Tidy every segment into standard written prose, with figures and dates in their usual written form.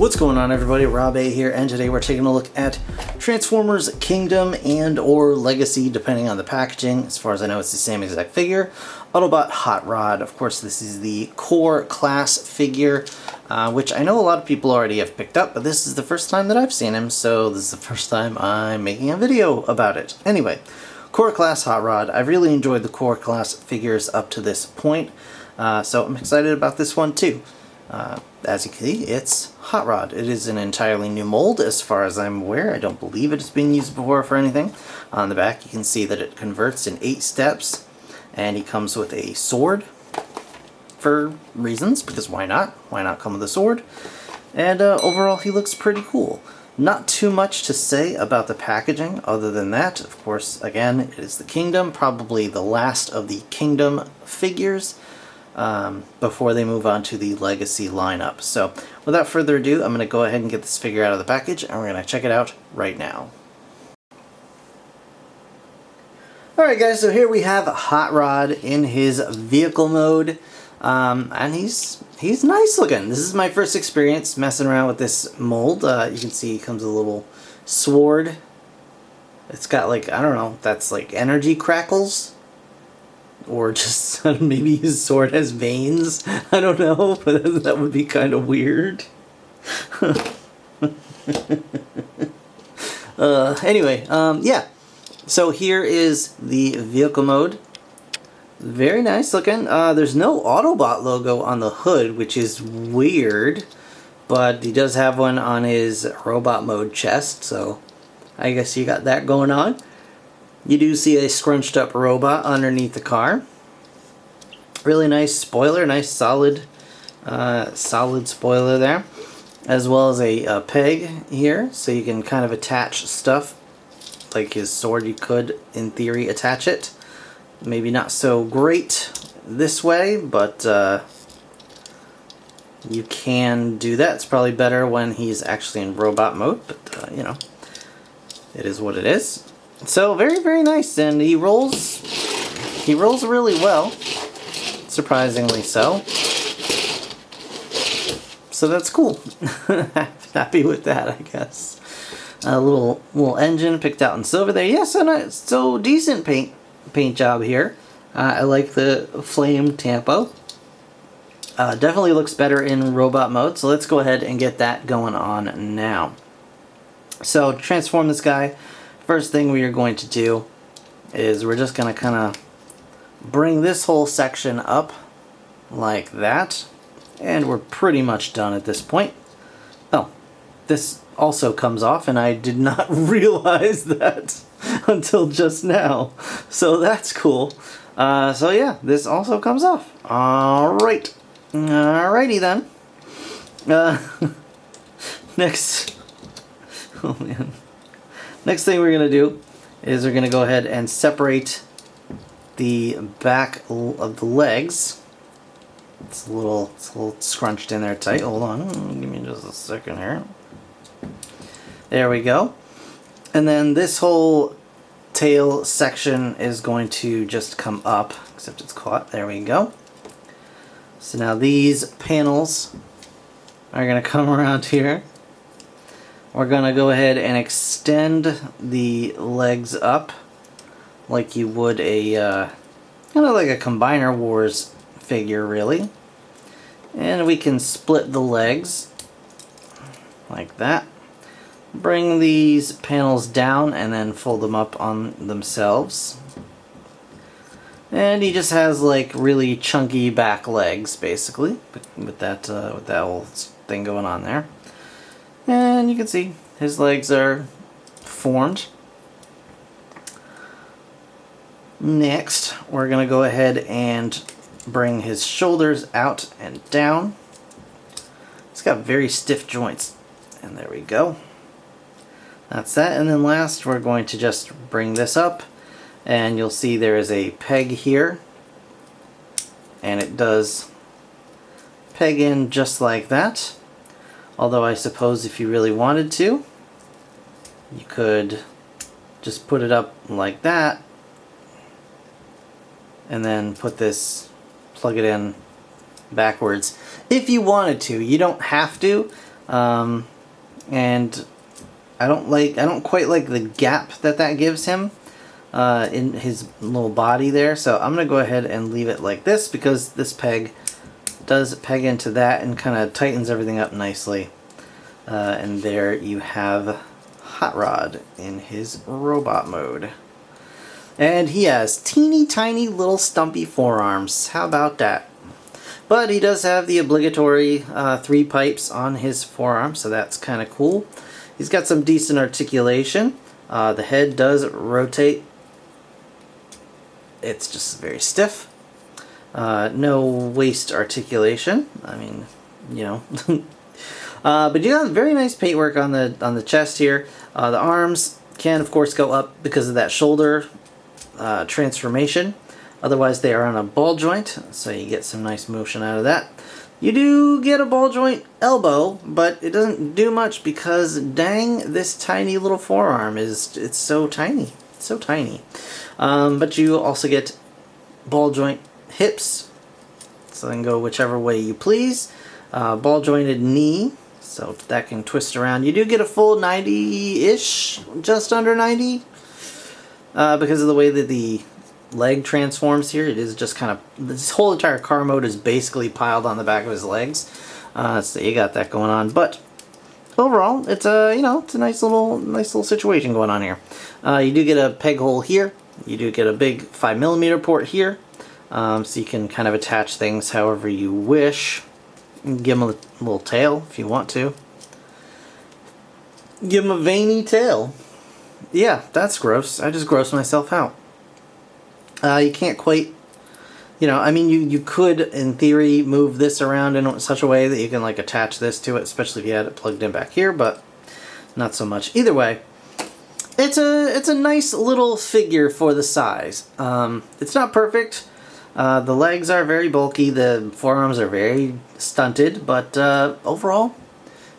What's going on, everybody? Rob A here, and today we're taking a look at Transformers Kingdom and or Legacy, depending on the packaging. As far as I know, it's the same exact figure. Autobot Hot Rod. Of course, this is the core class figure, which I know a lot of people already have picked up, but this is the first time that I've seen him, so this is the first time I'm making a video about it. Anyway, core class Hot Rod. I've really enjoyed the core class figures up to this point, so I'm excited about this one too. As you can see, it's Hot Rod. It is an entirely new mold as far as I'm aware. I don't believe it's been used before for anything. On the back you can see that it converts in 8 steps, and he comes with a sword for reasons, because why not? Why not come with a sword? And overall he looks pretty cool. Not too much to say about the packaging other than that. Of course, again, it is the Kingdom, probably the last of the Kingdom figures. Before they move on to the Legacy lineup. So without further ado, I'm going to go ahead and get this figure out of the package, and we're going to check it out right now. Alright guys, so here we have Hot Rod in his vehicle mode, and he's nice looking. This is my first experience messing around with this mold. You can see he comes with a little sword. It's got, like, I don't know, that's like energy crackles. Or just maybe his sword has veins. I don't know, but that would be kind of weird. Anyway, yeah. So here is the vehicle mode. Very nice looking. There's no Autobot logo on the hood, which is weird. But he does have one on his robot mode chest, so I guess you got that going on. You do see a scrunched up robot underneath the car. Really nice spoiler, nice solid spoiler there. As well as a peg here, so you can kind of attach stuff. Like his sword, you could, in theory, attach it. Maybe not so great this way, but you can do that. It's probably better when he's actually in robot mode, but you know, it is what it is. So very, very nice, and he rolls really well, surprisingly so. So that's cool. Happy with that, I guess. A little engine picked out in silver there. Yeah, so decent paint job here. I like the flame tampo. Definitely looks better in robot mode. So let's go ahead and get that going on now. So to transform this guy, first thing we are going to do is we're just going to kind of bring this whole section up like that, and we're pretty much done at this point. Oh, this also comes off, and I did not realize that until just now, so that's cool. So yeah, this also comes off. Alright, alrighty then. Next, oh man. Next thing we're going to do is we're going to go ahead and separate the back of the legs. It's a little scrunched in there tight. Hold on, give me just a second here. There we go. And then this whole tail section is going to just come up, except it's caught. There we go. So now these panels are going to come around here. We're going to go ahead and extend the legs up like you would a, kind of like a Combiner Wars figure, really. And we can split the legs like that. Bring these panels down and then fold them up on themselves. And he just has like really chunky back legs, basically, with that whole thing going on there. And you can see his legs are formed. Next, we're going to go ahead and bring his shoulders out and down. He's got very stiff joints. And there we go. That's that. And then last, we're going to just bring this up. And you'll see there is a peg here. And it does peg in just like that. Although I suppose if you really wanted to, you could just put it up like that and then plug it in backwards if you wanted to. You don't have to, And I don't quite like the gap that gives him in his little body there. So I'm going to go ahead and leave it like this, because this peg does peg into that and kind of tightens everything up nicely. And there you have Hot Rod in his robot mode. And he has teeny tiny little stumpy forearms. How about that? But he does have the obligatory 3 pipes on his forearm, so that's kind of cool. He's got some decent articulation. The head does rotate. It's just very stiff. No waist articulation. I mean, you know. But you got very nice paintwork on the chest here. The arms can, of course, go up because of that shoulder transformation. Otherwise, they are on a ball joint, so you get some nice motion out of that. You do get a ball joint elbow, but it doesn't do much because, dang, this tiny little forearm it's so tiny, so tiny. But you also get ball joint hips, so then go whichever way you please. Ball jointed knee, so that can twist around. You do get a full 90-ish, just under 90, because of the way that the leg transforms here. It is just kind of, this whole entire car mode is basically piled on the back of his legs. So you got that going on. But overall, it's a it's a nice little situation going on here. You do get a peg hole here. You do get a big 5mm port here, so you can kind of attach things however you wish. Give him a little tail if you want to. Give him a veiny tail. Yeah, that's gross. I just grossed myself out. You can't quite, I mean, you could, in theory, move this around in such a way that you can, like, attach this to it, especially if you had it plugged in back here, but not so much. Either way, it's a nice little figure for the size. It's not perfect. The legs are very bulky, the forearms are very stunted, but overall,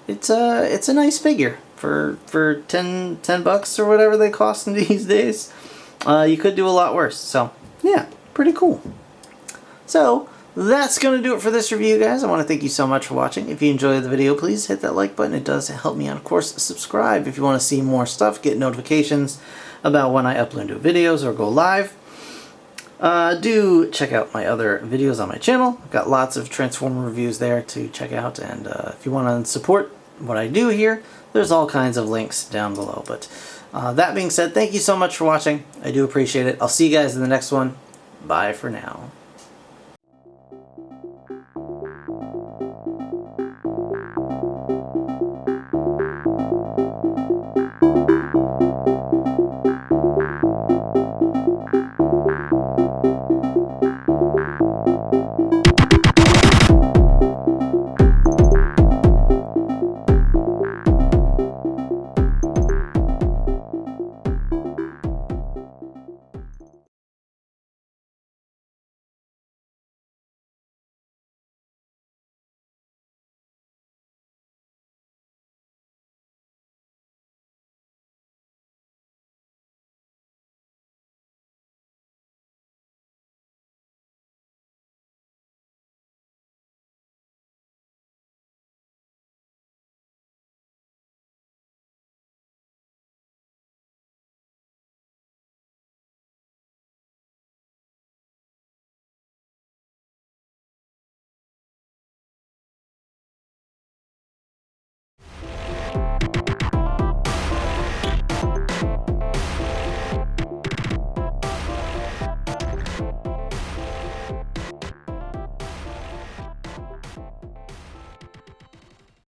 it's a nice figure for 10 bucks or whatever they cost these days. You could do a lot worse, so yeah, pretty cool. So that's going to do it for this review, guys. I want to thank you so much for watching. If you enjoyed the video, please hit that like button. It does help me out. Of course, subscribe if you want to see more stuff, get notifications about when I upload new videos or go live. Do check out my other videos on my channel. I've got lots of Transformer reviews there to check out, and if you want to support what I do here, there's all kinds of links down below. But that being said, thank you so much for watching. I do appreciate it. I'll see you guys in the next one. Bye for now.